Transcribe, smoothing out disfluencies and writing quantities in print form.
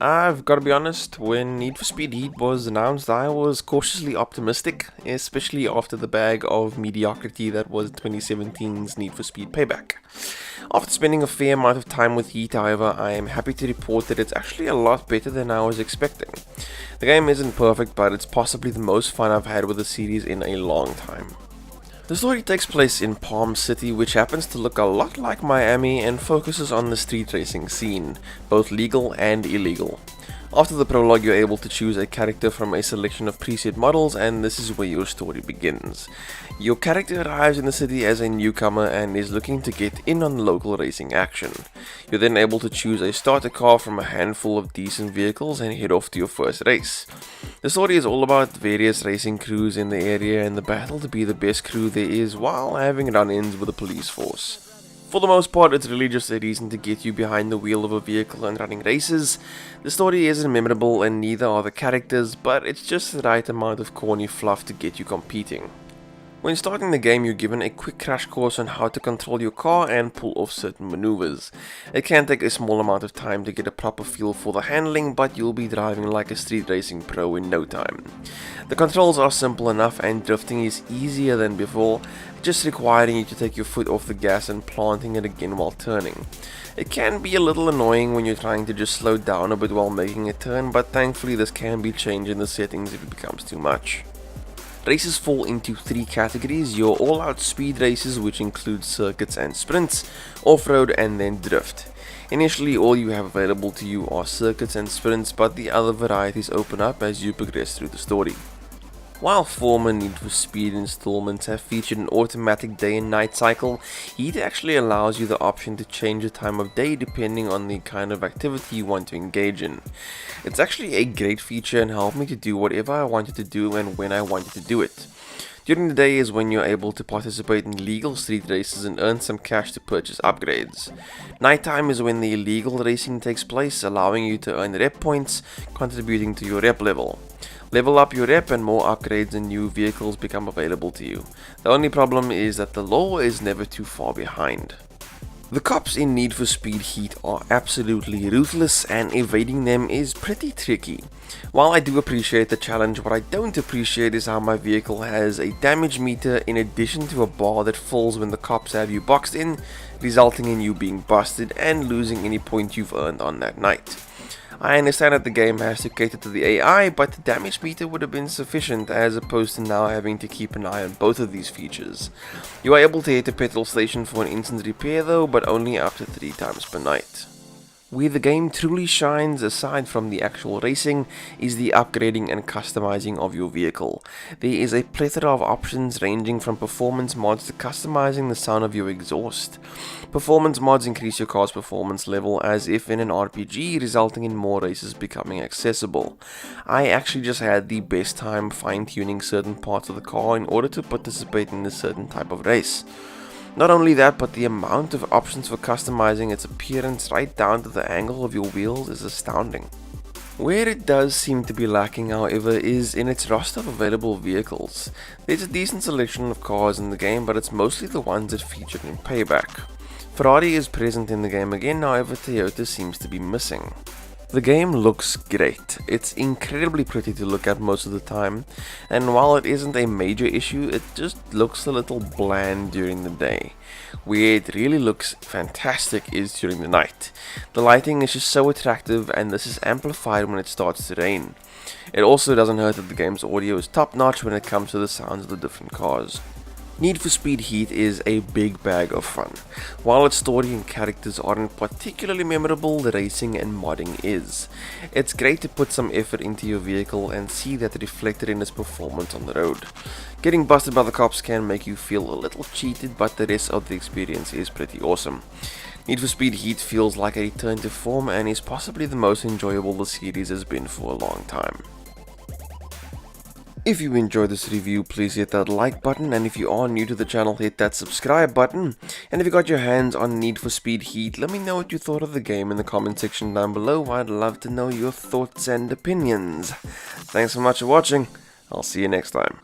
I've got to be honest, when Need for Speed Heat was announced, I was cautiously optimistic, especially after the bag of mediocrity that was 2017's Need for Speed Payback. After spending a fair amount of time with Heat, however, I am happy to report that it's actually a lot better than I was expecting. The game isn't perfect, but it's possibly the most fun I've had with the series in a long time. The story takes place in Palm City, which happens to look a lot like Miami and focuses on the street racing scene, both legal and illegal. After the prologue, you're able to choose a character from a selection of preset models, and this is where your story begins. Your character arrives in the city as a newcomer and is looking to get in on local racing action. You're then able to choose a starter car from a handful of decent vehicles and head off to your first race. The story is all about various racing crews in the area and the battle to be the best crew there is while having run-ins with the police force. For the most part, it's really just a reason to get you behind the wheel of a vehicle and running races. The story isn't memorable and neither are the characters, but it's just the right amount of corny fluff to get you competing. When starting the game, you're given a quick crash course on how to control your car and pull off certain maneuvers. It can take a small amount of time to get a proper feel for the handling, but you'll be driving like a street racing pro in no time. The controls are simple enough and drifting is easier than before, just requiring you to take your foot off the gas and planting it again while turning. It can be a little annoying when you're trying to just slow down a bit while making a turn, but thankfully this can be changed in the settings if it becomes too much. Races fall into three categories: your all-out speed races, which include circuits and sprints, off-road and then drift. Initially, all you have available to you are circuits and sprints, but the other varieties open up as you progress through the story. While former Need for Speed installments have featured an automatic day and night cycle, Heat actually allows you the option to change the time of day depending on the kind of activity you want to engage in. It's actually a great feature and helped me to do whatever I wanted to do and when I wanted to do it. During the day is when you're able to participate in legal street races and earn some cash to purchase upgrades. Nighttime is when the illegal racing takes place, allowing you to earn rep points, contributing to your rep level. Level up your rep and more upgrades and new vehicles become available to you. The only problem is that the law is never too far behind. The cops in Need for Speed Heat are absolutely ruthless and evading them is pretty tricky. While I do appreciate the challenge, what I don't appreciate is how my vehicle has a damage meter in addition to a bar that falls when the cops have you boxed in, resulting in you being busted and losing any point you've earned on that night. I understand that the game has to cater to the AI, but the damage meter would have been sufficient as opposed to now having to keep an eye on both of these features. You are able to hit a petrol station for an instant repair though, but only up to 3 times per night. Where the game truly shines, aside from the actual racing, is the upgrading and customizing of your vehicle. There is a plethora of options ranging from performance mods to customizing the sound of your exhaust. Performance mods increase your car's performance level as if in an RPG, resulting in more races becoming accessible. I actually just had the best time fine-tuning certain parts of the car in order to participate in a certain type of race. Not only that, but the amount of options for customizing its appearance right down to the angle of your wheels is astounding. Where it does seem to be lacking, however, is in its roster of available vehicles. There's a decent selection of cars in the game, but it's mostly the ones that featured in Payback. Ferrari is present in the game again, however Toyota seems to be missing. The game looks great. It's incredibly pretty to look at most of the time, and while it isn't a major issue, it just looks a little bland during the day. Where it really looks fantastic is during the night. The lighting is just so attractive, and this is amplified when it starts to rain. It also doesn't hurt that the game's audio is top notch when it comes to the sounds of the different cars. Need for Speed Heat is a big bag of fun. While its story and characters aren't particularly memorable, the racing and modding is. It's great to put some effort into your vehicle and see that reflected in its performance on the road. Getting busted by the cops can make you feel a little cheated, but the rest of the experience is pretty awesome. Need for Speed Heat feels like a return to form and is possibly the most enjoyable the series has been for a long time. If you enjoyed this review, please hit that like button, and if you are new to the channel, hit that subscribe button. And if you got your hands on Need for Speed Heat, let me know what you thought of the game in the comment section down below. I'd love to know your thoughts and opinions. Thanks so much for watching. I'll see you next time.